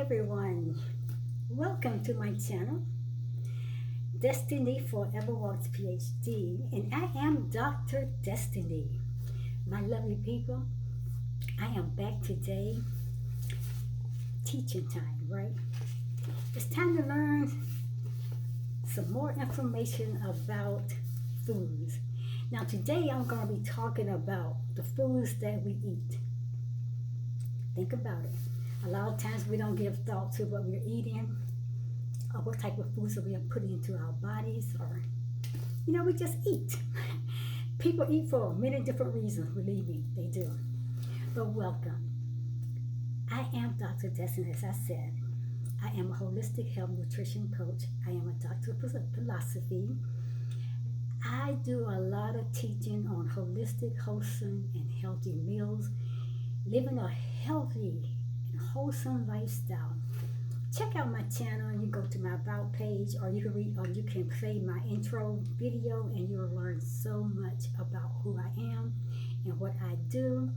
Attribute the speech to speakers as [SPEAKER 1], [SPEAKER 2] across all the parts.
[SPEAKER 1] everyone. Welcome to my channel, DestinyForever Ph.D. and I am Dr. Destiny. My lovely people, I am back today, teaching time, right? It's time to learn some more information about foods. Now today I'm going to be talking about the foods that we eat. Think about it. A lot of times we don't give thought to what we're eating or what type of foods that we are putting into our bodies, or we just eat. People eat for many different reasons, believe me, they do. But welcome. I am Dr. Destiny, as I said. I am a holistic health nutrition coach. I am a doctor of philosophy. I do a lot of teaching on holistic, wholesome, and healthy meals, living a healthy and wholesome lifestyle. Check out my channel and you go to my about page, or you can play my intro video, and you'll learn so much about who I am and what I do.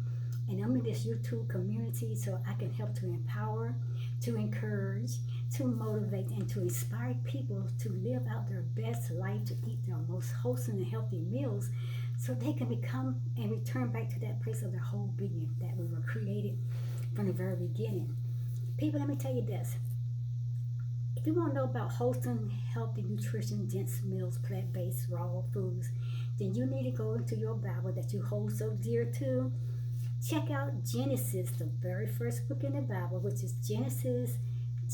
[SPEAKER 1] And I'm in this YouTube community so I can help to empower, to encourage, to motivate, and to inspire people to live out their best life, to eat their most wholesome and healthy meals, so they can become and return back to that place of their whole being that we were created from the very beginning. People, let me tell you this. If you want to know about wholesome, healthy nutrition, dense meals, plant-based, raw foods, then you need to go into your Bible that you hold so dear to. Check out Genesis, the very first book in the Bible, which is Genesis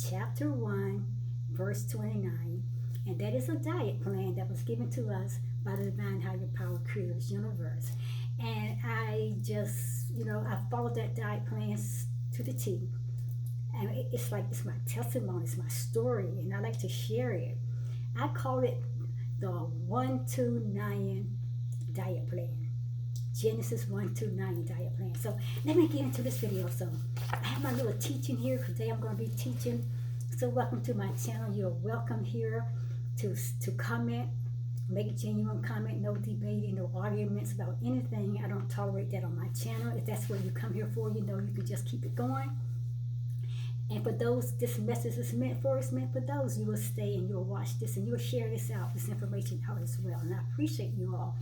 [SPEAKER 1] chapter 1, verse 29. And that is a diet plan that was given to us by the divine higher power creator of this universe. And I just, I followed that diet plan to the T. And it's like, it's my testimony, it's my story, and I like to share it. I call it the 129 diet plan. Genesis 129 diet plan. So let me get into this video. So I have my little teaching here. Today I'm going to be teaching. So welcome to my channel. You're welcome here to comment. Make a genuine comment. No debating, no arguments about anything. I don't tolerate that on my channel. If that's what you come here for, you can just keep it going. And for those this message is meant for, it's meant for those. You will stay and you'll watch this and you'll share this information out as well. And I appreciate you all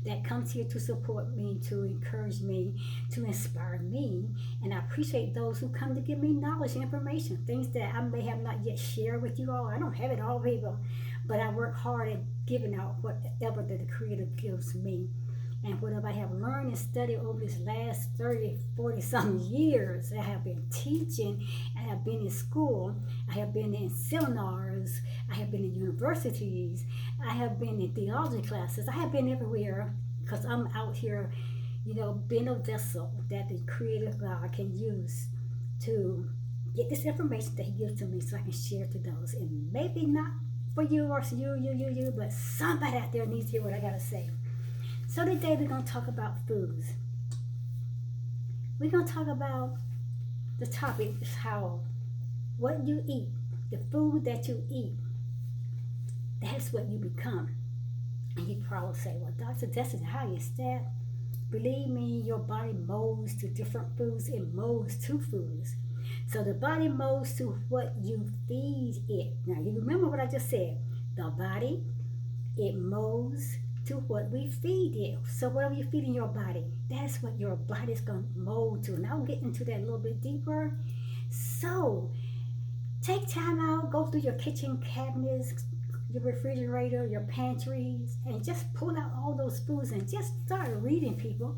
[SPEAKER 1] that comes here to support me, to encourage me, to inspire me. And I appreciate those who come to give me knowledge and information, things that I may have not yet shared with you all. I don't have it all, people, but I work hard at giving out whatever that the Creator gives me. And whatever I have learned and studied over this last 30, 40 some years, I have been teaching, I have been in school, I have been in seminars, I have been in universities, I have been in theology classes, I have been everywhere, because I'm out here, being a vessel that the Creator God can use to get this information that He gives to me so I can share to those. And maybe not for you or you, but somebody out there needs to hear what I got to say. So today we're going to talk about foods. We're going to talk about the topic is how what you eat, the food that you eat, that's what you become. And you probably say, well, Dr. Destiny, how is that? Believe me, your body molds to different foods. It molds to foods. So the body molds to what you feed it. Now, you remember what I just said. The body, it molds to what we feed it. So whatever you feed in your body, that's what your body's going to mold to. And I'll get into that a little bit deeper. So take time out, go through your kitchen cabinets, your refrigerator, your pantries, and just pull out all those foods and just start reading, people,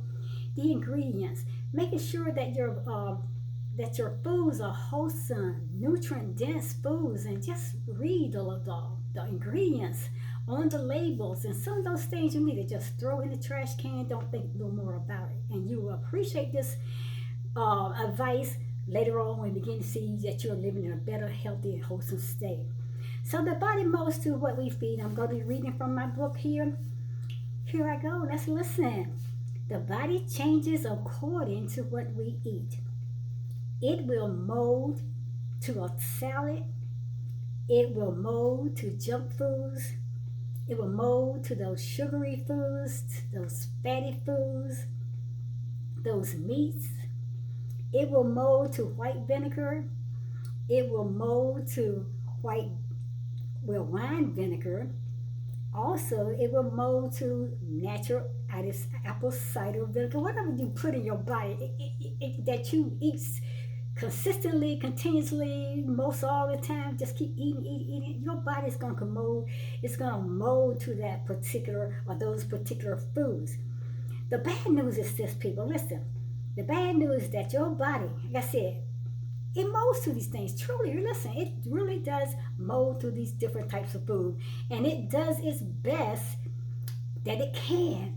[SPEAKER 1] the ingredients, making sure that your foods are wholesome, nutrient-dense foods, and just read the ingredients on the labels. And some of those things you need to just throw in the trash can. Don't think no more about it. And you will appreciate this advice later on when you begin to see that you're living in a better, healthy, and wholesome state. So the body molds to what we feed. I'm going to be reading from my book here. Here I go. Let's listen. The body changes according to what we eat. It will mold to a salad. It will mold to junk foods. It will mold to those sugary foods, those fatty foods, those meats. It will mold to white vinegar. It will mold to white, well, wine vinegar. Also, it will mold to natural apple cider vinegar. Whatever you put in your body, that you eat consistently, continuously, most all the time, just keep eating. Your body's gonna mold. It's gonna mold to that particular or those particular foods. The bad news is this, people. Listen, the bad news is that your body, like I said, it molds to these things. Truly, listen, it really does mold to these different types of food, and it does its best that it can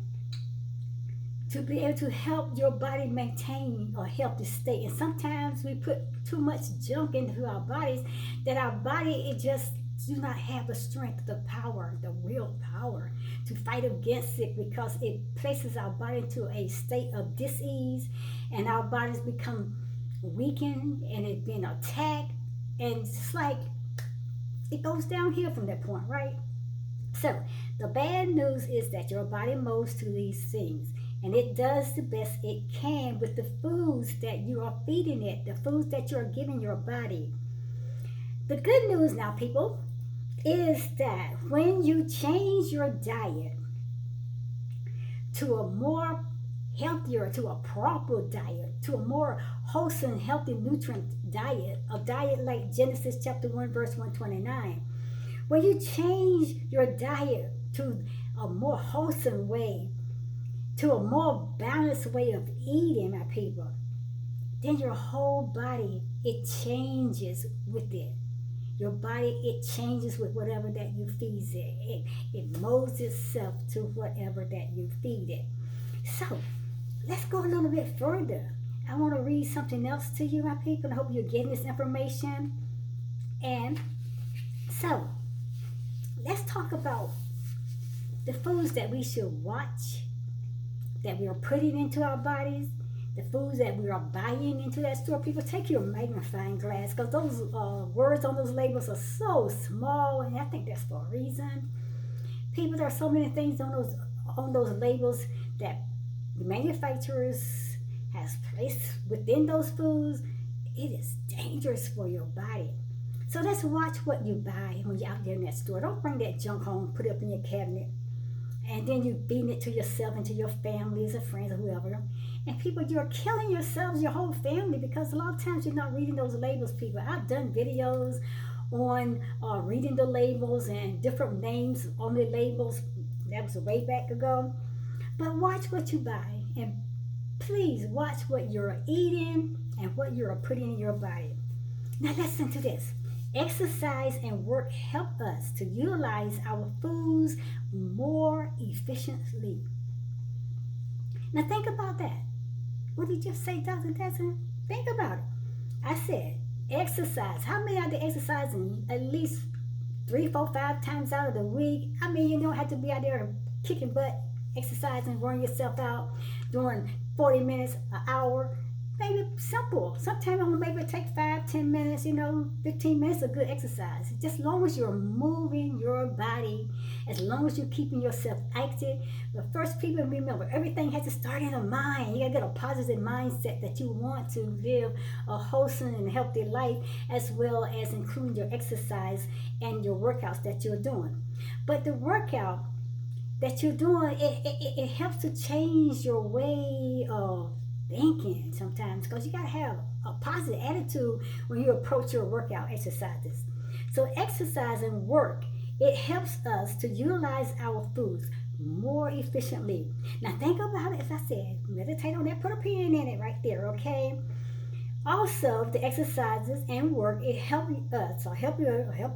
[SPEAKER 1] to be able to help your body maintain a healthy state. And sometimes we put too much junk into our bodies that our body, it just do not have the strength, the power, the willpower to fight against it, because it places our body into a state of dis-ease, and our bodies become weakened and it being attacked, and it's like it goes downhill from that point, right? So the bad news is that your body molds to these things, and it does the best it can with the foods that you are feeding it, the foods that you are giving your body. The good news now, people, is that when you change your diet to a more healthier, to a proper diet, to a more wholesome, healthy, nutrient diet, a diet like Genesis chapter 1, verse 129, when you change your diet to a more wholesome way, to a more balanced way of eating, my people, then your whole body, it changes with it. Your body, it changes with whatever that you feed it. It molds itself to whatever that you feed it. So, let's go a little bit further. I want to read something else to you, my people. I hope you're getting this information. And so, let's talk about the foods that we should watch, that we are putting into our bodies, the foods that we are buying into that store. People, take your magnifying glass, because those words on those labels are so small, and I think that's for a reason. People, there are so many things on those labels that the manufacturers has placed within those foods. It is dangerous for your body. So let's watch what you buy when you're out there in that store. Don't bring that junk home, put it up in your cabinet, and then you feeding it to yourself and to your families or friends or whoever. And people, you're killing yourselves, your whole family, because a lot of times you're not reading those labels, people. I've done videos on reading the labels and different names on the labels. That was way back ago. But watch what you buy, and please watch what you're eating and what you're putting in your body. Now listen to this. Exercise and work help us to utilize our foods more efficiently. Now think about that. What did you just say, Dr. Desmond? Think about it. I said exercise. How many are there exercising at least 3, 4, 5 times out of the week? I mean, you don't have to be out there kicking butt, exercising, wearing yourself out, doing 40 minutes, an hour. Maybe simple. Sometimes maybe it take 5, 10 minutes, 15 minutes of good exercise. Just as long as you're moving your body, as long as you're keeping yourself active. But first, people, remember, everything has to start in the mind. You gotta get a positive mindset that you want to live a wholesome and healthy life, as well as including your exercise and your workouts that you're doing. But the workout that you're doing, it helps to change your way of thinking sometimes, because you got to have a positive attitude when you approach your workout exercises. So exercise and work, it helps us to utilize our foods more efficiently. Now think about it. As I said, meditate on that, put a pin in it right there, okay? Also, the exercises and work, it helps us, or help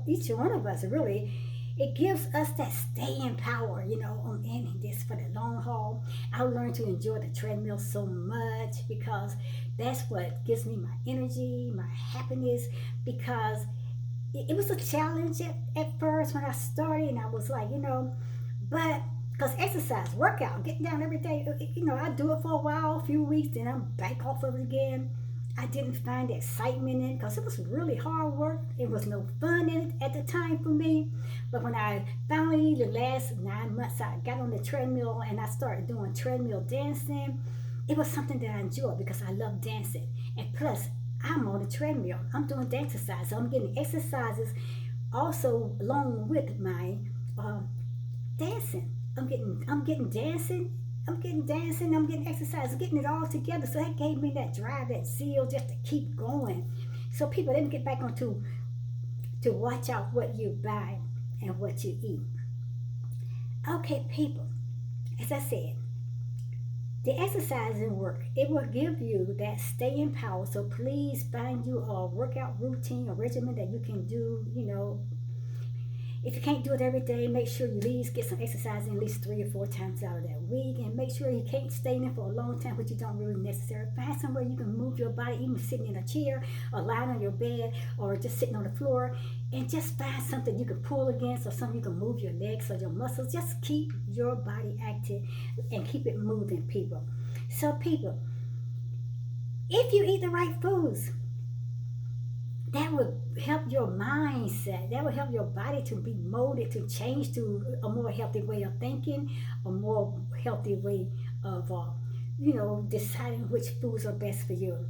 [SPEAKER 1] each one of us, really. It gives us that staying power, I'm in this for the long haul. I learned to enjoy the treadmill so much, because that's what gives me my energy, my happiness, because it was a challenge at first when I started, and I was like, but because exercise, workout, getting down every day, I do it for a while, a few weeks, then I'm back off of it again. I didn't find excitement in it, because it was really hard work. It was no fun in it at the time for me. But when I finally, the last 9 months, I got on the treadmill and I started doing treadmill dancing, it was something that I enjoyed, because I love dancing. And plus, I'm on the treadmill. I'm doing the exercise. So I'm getting exercises also along with my dancing. I'm getting dancing. I'm getting exercise, getting it all together. So that gave me that drive, that zeal just to keep going. So people, let me get back on to watch out what you buy and what you eat. Okay, people, as I said, the exercise and work, it will give you that staying power. So please find you a workout routine, a regimen that you can do, if you can't do it every day, make sure you at least get some exercise in at least 3 or 4 times out of that week. And make sure you can't stay in for a long time, which you don't really necessarily. Find somewhere you can move your body, even sitting in a chair or lying on your bed or just sitting on the floor. And just find something you can pull against or something you can move your legs or your muscles. Just keep your body active and keep it moving, people. So, people, if you eat the right foods, that will help your mindset. That will help your body to be molded, to change to a more healthy way of thinking, a more healthy way of, deciding which foods are best for you.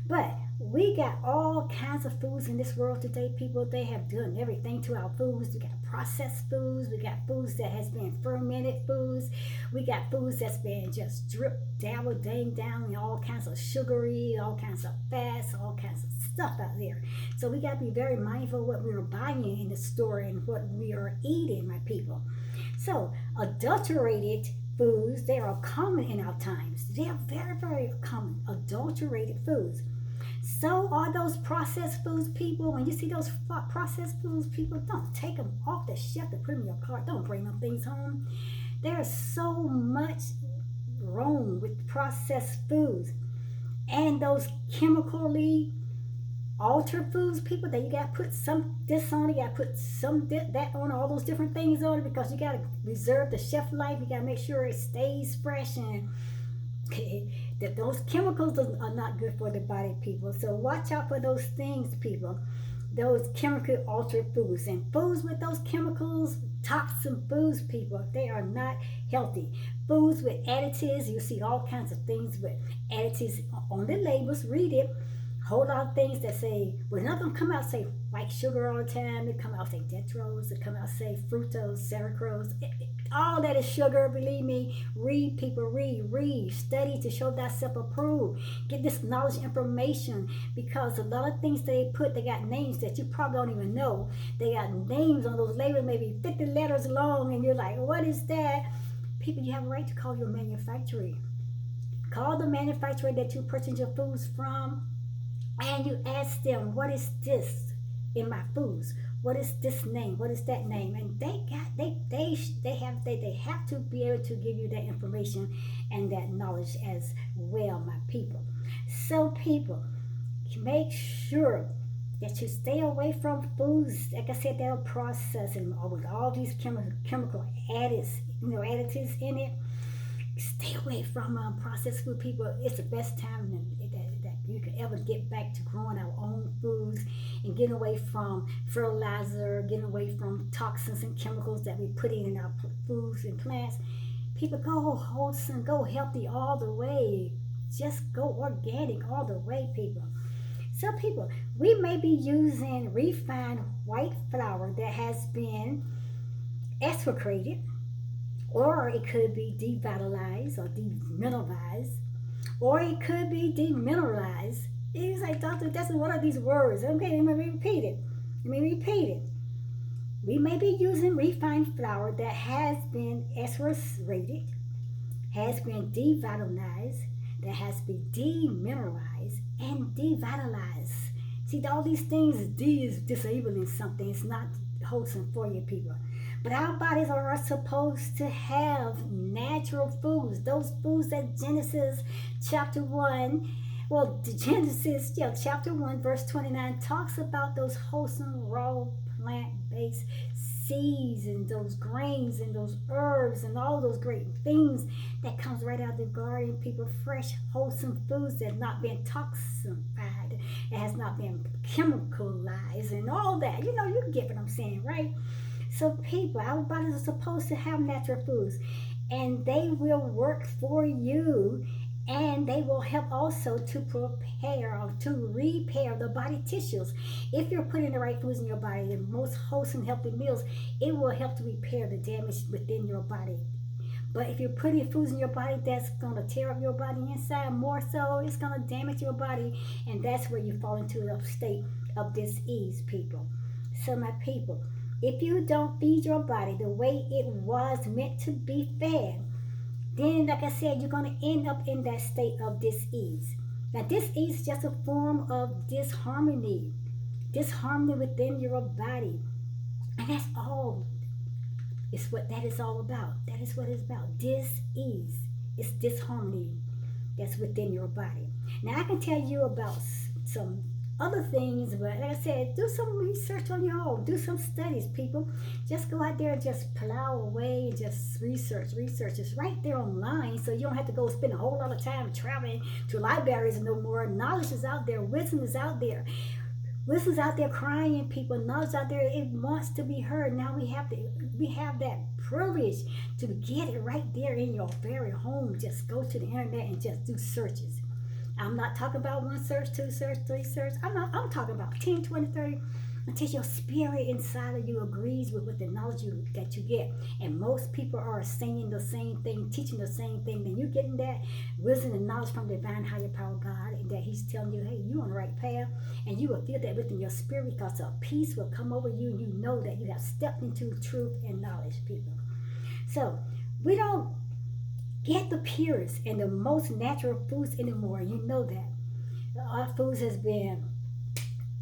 [SPEAKER 1] But we got all kinds of foods in this world today, people. They have done everything to our foods. We got processed foods. We got foods that has been fermented foods. We got foods that's been just drip, dabble, dang down in all kinds of sugary, all kinds of fats, all kinds of stuff out there. So we got to be very mindful of what we're buying in the store and what we are eating, my people. So adulterated foods, they are common in our times. They are very, very common. Adulterated foods. So are those processed foods, people. When you see those processed foods, people, don't take them off the shelf and put them in your car. Don't bring them things home. There's so much wrong with processed foods and those chemically altered foods, people, that you got to put some this on it, you got to put some that on, all those different things on it, because you got to reserve the shelf life. You got to make sure it stays fresh, and that those chemicals are not good for the body, people. So watch out for those things, people. Those chemical altered foods and foods with those chemicals, toxin foods, people, they are not healthy. Foods with additives, you see all kinds of things with additives on the labels. Read it. Whole lot of things that say, well, they're not going to come out say white sugar all the time. They come out say dextrose. They come out say fructose, saccharose. All that is sugar, believe me. Read, people, read. Study to show thyself approved. Get this knowledge, information, because a lot of things they got names that you probably don't even know. They got names on those labels, maybe 50 letters long, and you're like, what is that? People, you have a right to call your manufacturer. Call the manufacturer that you purchase your foods from, and you ask them, what is this in my foods? What is this name? What is that name? And they have to be able to give you that information and that knowledge as well, my people. So people, make sure that you stay away from foods, like I said, that are processed and with all these chemical additives in it. Stay away from processed food, people. It's the best time that you can ever get back to growing our own foods and getting away from fertilizer, getting away from toxins and chemicals that we put in our foods and plants. People, go wholesome, go healthy all the way. Just go organic all the way, people. So people, we may be using refined white flour that has been exfoliated, or it could be devitalized or demineralized, or it could be demineralized. It's like, doctor, that's one of these words. Okay, let me repeat it. We may be using refined flour that has been exfoliated, has been devitalized, that has been demineralized, and devitalized. See, all these things, D is disabling something. It's not wholesome for you, people. But our bodies are supposed to have natural foods. Those foods that Genesis chapter 1, chapter 1, verse 29 talks about, those wholesome, raw, plant-based seeds and those grains and those herbs and all those great things that comes right out of the garden. People, fresh, wholesome foods that have not been toxified. It has not been chemicalized and all that. You get what I'm saying, right? So people, our bodies are supposed to have natural foods, and they will work for you And they will help also to prepare or to repair the body tissues. If you're putting the right foods in your body, the most wholesome, healthy meals, it will help to repair the damage within your body. But if you're putting foods in your body that's going to tear up your body inside more so, it's going to damage your body. And that's where you fall into a state of dis-ease, people. So, my people, if you don't feed your body the way it was meant to be fed, then, like I said, you're going to end up in that state of dis-ease. Now, dis-ease is just a form of disharmony within your body. And that's all. It's what that is all about. That is what it's about. Dis-ease. It's disharmony that's within your body. Now, I can tell you about some other things, but like I said, do some research on your own. Do some studies, people. Just go out there and just plow away and just research. It's right there online, so you don't have to go spend a whole lot of time traveling to libraries no more. Knowledge is out there. Wisdom is out there. Wisdom's out there crying, people. Knowledge out there, it wants to be heard. Now we have that privilege to get it right there in your very home. Just go to the internet and just do searches. I'm not talking about one search, two search, three search. I'm talking about 10, 20, 30, until your spirit inside of you agrees with what the knowledge that you get. And most people are saying the same thing, teaching the same thing. Then you're getting that wisdom and knowledge from the divine higher power God, and that He's telling you, hey, you're on the right path. And you will feel that within your spirit, because a peace will come over you. You know that you have stepped into truth and knowledge, people. So we don't get the purest and the most natural foods anymore. You know that. Our foods has been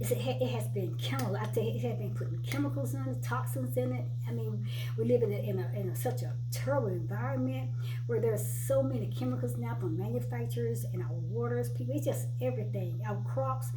[SPEAKER 1] it has been chemical. I tell you, it has been putting chemicals in it, toxins in it. I mean, we live in such a terrible environment where there's so many chemicals now from manufacturers in our waters. People, it's just everything. Our crops.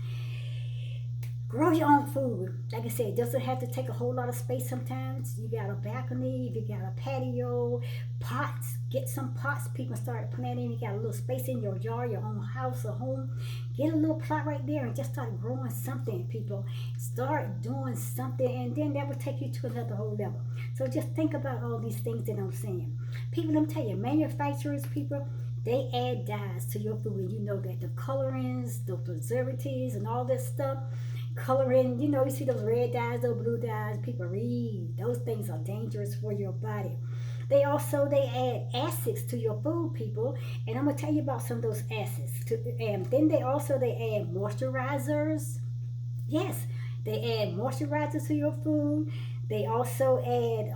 [SPEAKER 1] Grow your own food. Like I said, it doesn't have to take a whole lot of space sometimes. You got a balcony, if you got a patio, pots, get some pots. People start planting. You got a little space in your yard, your own house or home. Get a little plot right there and just start growing something, people. Start doing something, and then that will take you to another whole level. So just think about all these things that I'm saying. People, let me tell you, manufacturers, people, they add dyes to your food, and you know that. The colorings, the preservatives, and all this stuff. Coloring, you see those red dyes, those blue dyes, people read. Those things are dangerous for your body. They add acids to your food, people, and I'm gonna tell you about some of those acids. And then they add moisturizers. Yes, they add moisturizers to your food. They also add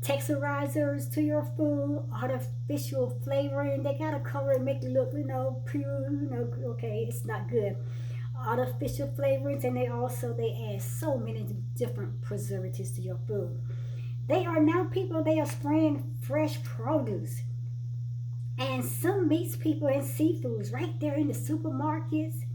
[SPEAKER 1] texturizers to your food, artificial flavoring. They gotta color and make it look, pure. Okay, it's not good. Artificial flavorings, and they add so many different preservatives to your food. They are spraying fresh produce and some meats, people, and seafoods right there in the supermarkets,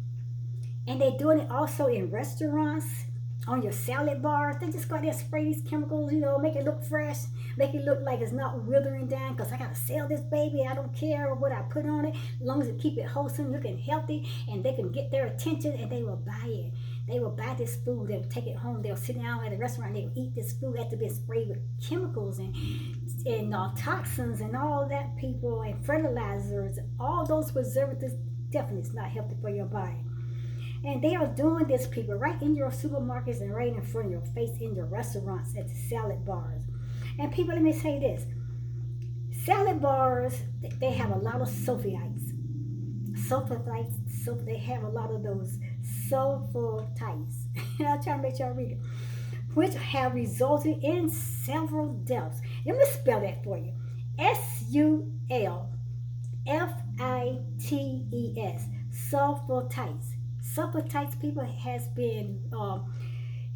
[SPEAKER 1] and they're doing it also in restaurants, on your salad bars. They just go out there and spray these chemicals, make it look fresh, make it look like it's not withering down, because I gotta sell this baby. I don't care what I put on it, as long as it keep it wholesome, looking healthy, and they can get their attention, and they will buy it. They will buy this food. They'll take it home. They'll sit down at a restaurant. They'll eat this food after being sprayed with chemicals and toxins and all that, people, and fertilizers. All those preservatives definitely is not healthy for your body. And they are doing this, people, right in your supermarkets and right in front of your face in your restaurants, at the salad bars. And people, let me say this. Salad bars, they have a lot of sulfites. They have a lot of those sulfites. I'll try to make sure I read it. Which have resulted in several deaths. Let me spell that for you. SULFITES. Sulfites. Sulfites, people,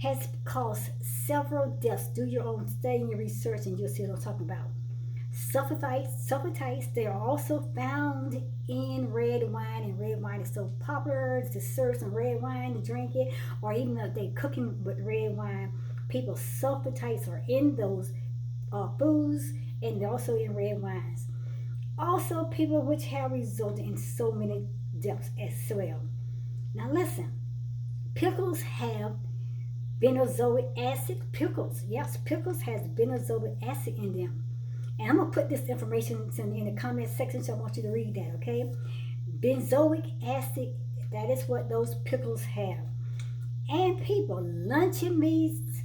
[SPEAKER 1] has caused several deaths. Do your own study and research, and you'll see what I'm talking about. Sulfites, they are also found in red wine, and red wine is so popular to serve some red wine to drink it, or even if they're cooking with red wine, people, sulfites are in those foods, and they're also in red wines. Also, people, which have resulted in so many deaths as well. Now listen, pickles have benzoic acid. Pickles has benzoic acid in them. And I'm going to put this information in the comment section, so I want you to read that, okay? Benzoic acid, that is what those pickles have. And people, luncheon meats,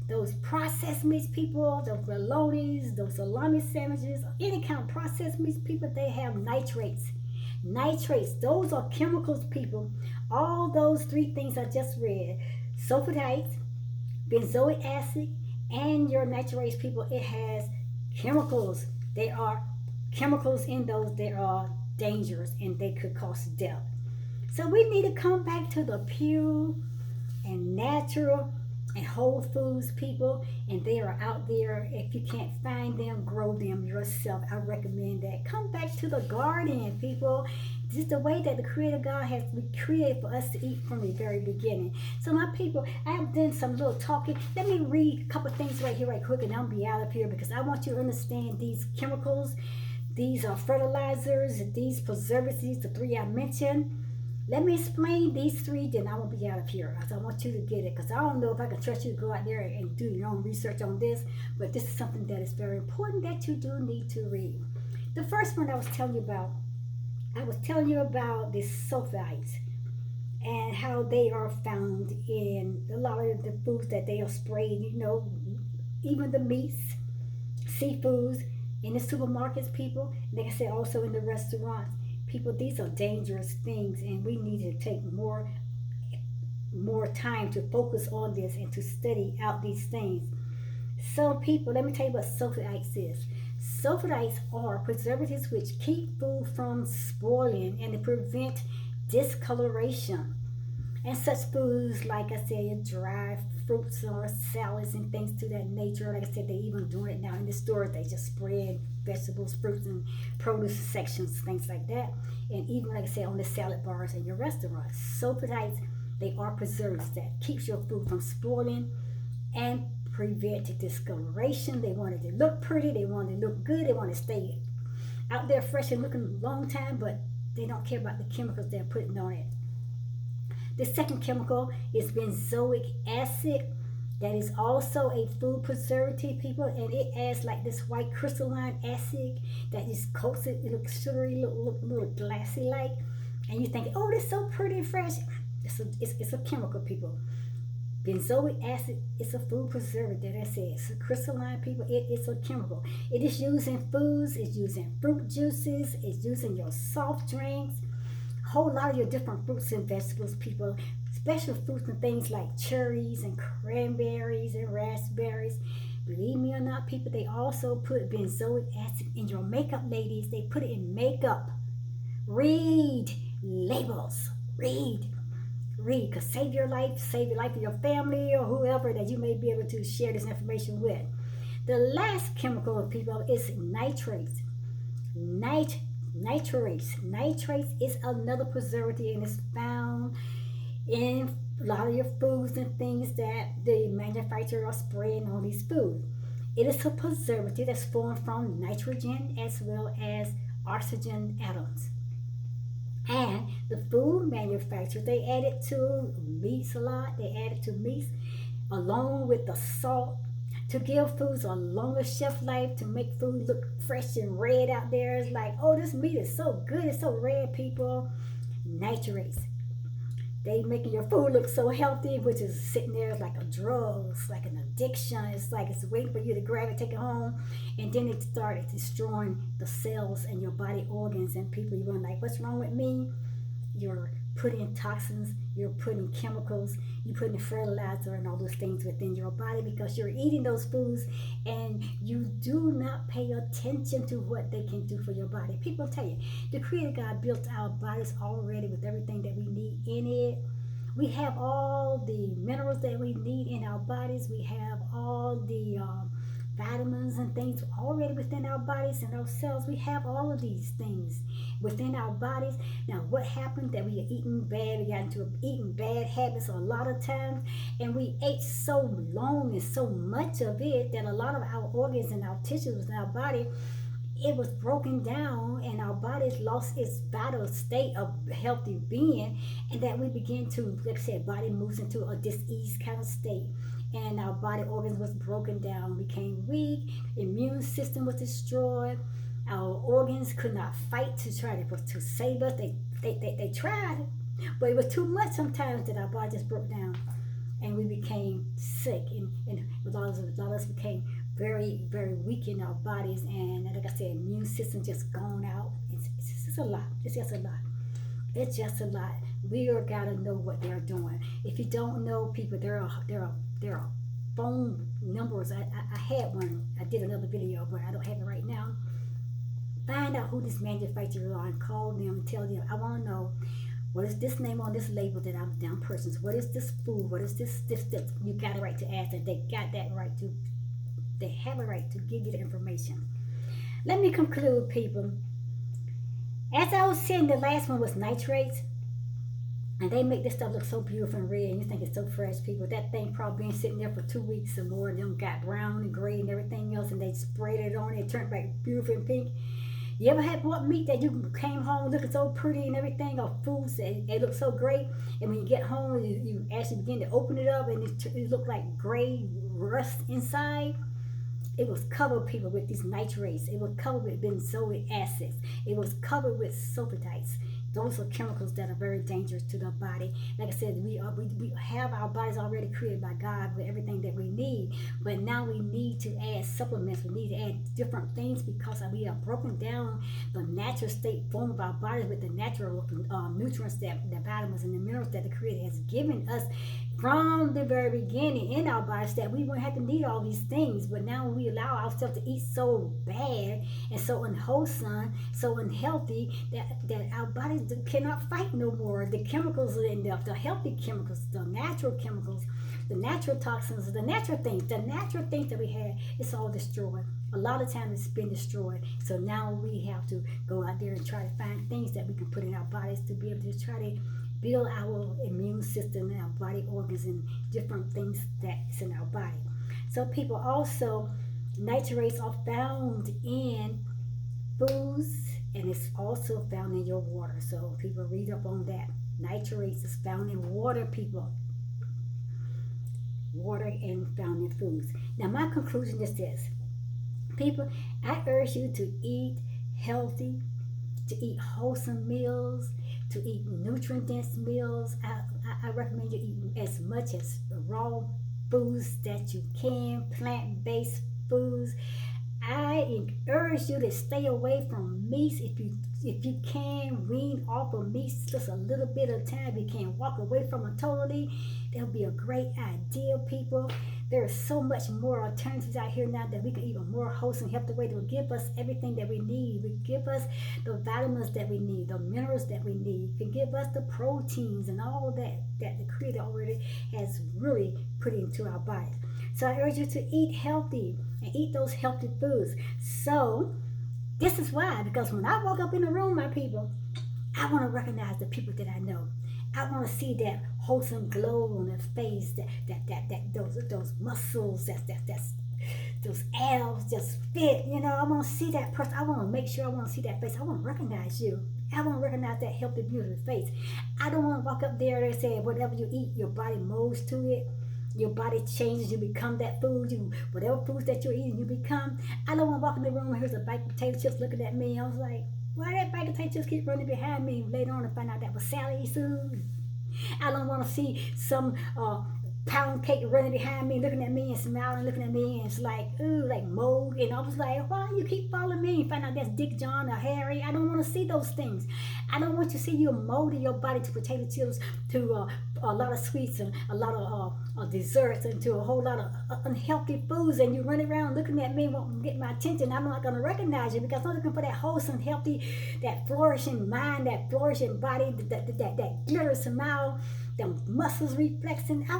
[SPEAKER 1] those processed meats, people, those bolognas, those salami sandwiches, any kind of processed meats, people, they have nitrates. Nitrates, those are chemicals, people. All those three things I just read, sulfatites, benzoic acid, and your nitrates, people, it has chemicals. They are chemicals in those that are dangerous and they could cause death. So we need to come back to the pure and natural and whole foods, people, and they are out there. If you can't find them, grow them yourself. I recommend that. Come back to the garden, people. This is the way that the Creator God has created for us to eat from the very beginning. So my people, I have done some little talking. Let me read a couple things right here right quick, and I'll be out of here, because I want you to understand these chemicals. These are fertilizers, these preservatives, the three I mentioned. Let me explain these three, then I will be out of here. I want you to get it, because I don't know if I can trust you to go out there and do your own research on this, but this is something that is very important that you do need to read. The first one I was telling you about the sulfites and how they are found in a lot of the foods that they are sprayed, even the meats, seafoods, in the supermarkets, people. Like I said, also in the restaurants. People, these are dangerous things, and we need to take more time to focus on this and to study out these things. So people, let me tell you what sulfites is. Sulfites are preservatives which keep food from spoiling and to prevent discoloration. And such foods, like I said, dry fruits or salads and things to that nature. Like I said, they even doing it now in the stores. They just spread vegetables, fruits, and produce sections, things like that. And even, like I said, on the salad bars in your restaurants. Sulfites, they are preservatives that keeps your food from spoiling and prevent discoloration. They want it to look pretty. They want it to look good. They want to stay out there fresh and looking a long time, but they don't care about the chemicals they're putting on it. The second chemical is benzoic acid. That is also a food preservative, people, and it adds like this white crystalline acid that just coats it. It looks sugary, little glassy like, and you think, oh, this is so pretty and fresh. It's a chemical, people. Benzoic acid is a food preservative. That's it. It's a crystalline, people. It is a chemical. It is used in foods. It's used in fruit juices. It's used in your soft drinks. Whole lot of your different fruits and vegetables, people, special fruits and things like cherries and cranberries and raspberries. Believe me or not, people, they also put benzoic acid in your makeup, ladies. They put it in makeup. Read labels. Read, because save your life of your family or whoever that you may be able to share this information with. The last chemical, people, is nitrates. Nitrates is another preservative, and it's found in a lot of your foods and things that the manufacturer are spraying on these foods. It is a preservative that's formed from nitrogen as well as oxygen atoms. And the food manufacturers, they add it to meats a lot. They add it to meats along with the salt to give foods a longer shelf life, to make food look fresh and red out there. It's like, oh, this meat is so good, it's so red, people. Nitrates. They making your food look so healthy, which is sitting there like a drug. It's like an addiction. It's like it's waiting for you to grab it, take it home, and then it started destroying the cells and your body organs. And people, you're like, what's wrong with me? You're putting toxins, you're putting chemicals, you're putting fertilizer and all those things within your body because you're eating those foods and you do not pay attention to what they can do for your body. People tell you, the Creator God built our bodies already with everything that we need in it. We have all the minerals that we need in our bodies. We have all the vitamins and things already within our bodies and our cells. We have all of these things within our bodies. Now, what happened that we are eating bad? We got into eating bad habits a lot of times, and we ate so long and so much of it that a lot of our organs and our tissues in our body, it was broken down and our bodies lost its vital state of healthy being, and that we begin to, like I said, body moves into a disease kind of state, and our body organs was broken down, became weak, immune system was destroyed, our organs could not fight to try to save us. They tried, but it was too much sometimes that our body just broke down and we became sick, and a lot of us became very, very weak in our bodies, and like I said, immune system just gone out. It's just a lot. It's just a lot. It's just a lot. We are gotta know what they're doing. If you don't know, people, there are phone numbers. I had one. I did another video, but I don't have it right now. Find out who this manufacturer are and call them and tell them, I want to know, what is this name on this label that I'm down persons? What is this food? What is this? You got a right to ask that. They got that right to. They have a right to give you the information. Let me conclude, people. As I was saying, the last one was nitrates. And they make this stuff look so beautiful and red, and you think it's so fresh, people. That thing probably been sitting there for 2 weeks or more, and them got brown and gray and everything else, and they sprayed it on it, it turned back beautiful and pink. You ever had bought meat that you came home looking so pretty and everything, or foods that they look so great, and when you get home, you actually begin to open it up, and it looked like gray rust inside? It was covered, people, with these nitrates. It was covered with benzoic acids. It was covered with sulfatites. Those are chemicals that are very dangerous to the body. Like I said, we have our bodies already created by God with everything that we need. But now we need to add supplements. We need to add different things because we have broken down the natural state form of our bodies with the natural nutrients, that the vitamins and the minerals that the Creator has given us from the very beginning in our bodies, that we wouldn't have to need all these things. But now we allow ourselves to eat so bad and so unwholesome, so unhealthy, that our bodies cannot fight no more. The chemicals in the healthy chemicals, the natural chemicals, the natural toxins, the natural things that we had, it's all destroyed. A lot of times it's been destroyed. So now we have to go out there and try to find things that we can put in our bodies to be able to try to build our immune system and our body organs and different things that's in our body. So people, also, nitrates are found in foods, and it's also found in your water. So people, read up on that. Nitrates is found in water, people. Water and found in foods. Now my conclusion is this. People, I urge you to eat healthy, to eat wholesome meals, to eat nutrient-dense meals. I recommend you eat as much as raw foods that you can, plant-based foods. I urge you to stay away from meats. If you can, wean off of meats just a little bit of time. You can't walk away from it totally. That would be a great idea, people. There is so much more alternatives out here now that we can eat a more wholesome, healthy way that will give us everything that we need. Will give us the vitamins that we need, the minerals that we need. Can give us the proteins and all that the Creator already has really put into our bodies. So I urge you to eat healthy and eat those healthy foods. So this is why, because when I walk up in the room, my people, I want to recognize the people that I know. I want to see that wholesome glow on their face, those muscles, that's those abs just fit. I want to see that person. I want to make sure I want to see that face. I want to recognize you. I want to recognize that healthy, beautiful face. I don't want to walk up there and say whatever you eat, your body molds to it. Your body changes, you become that food, whatever foods that you're eating, you become. I don't want to walk in the room and here's a bag of potato chips looking at me. I was like, why that bag of potato chips keep running behind me? Later on to find out that was Sally's food. I don't want to see some pound cake running behind me, looking at me and smiling, looking at me, and it's like, ooh, like mold. And I was like, why you keep following me? And find out that's Dick, John, or Harry. I don't want to see those things. I don't want to see you molding your body to potato chips, to a lot of sweets and a lot of desserts, and to a whole lot of unhealthy foods. And you run around looking at me, wanting to get my attention. I'm not going to recognize you because I'm looking for that wholesome, healthy, that flourishing mind, that flourishing body, that glitter smile, the muscles reflexing. I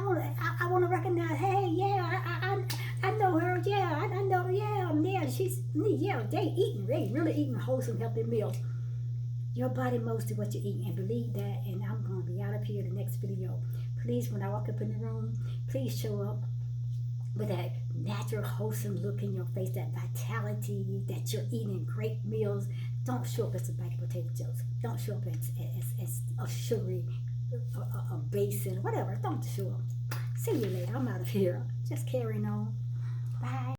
[SPEAKER 1] want to recognize, hey, yeah, I know her, yeah, I know, yeah, they really eating wholesome, healthy meals. Your body moves to what you eat, and believe that. And I'm going to be out of here in the next video. Please, when I walk up in the room, please show up with that natural, wholesome look in your face, that vitality, that you're eating great Don't show up as a bag of potato chips. Don't show up as a sugary, a basin, whatever. Don't show up. See you later. I'm out of here. Just carrying on. Bye.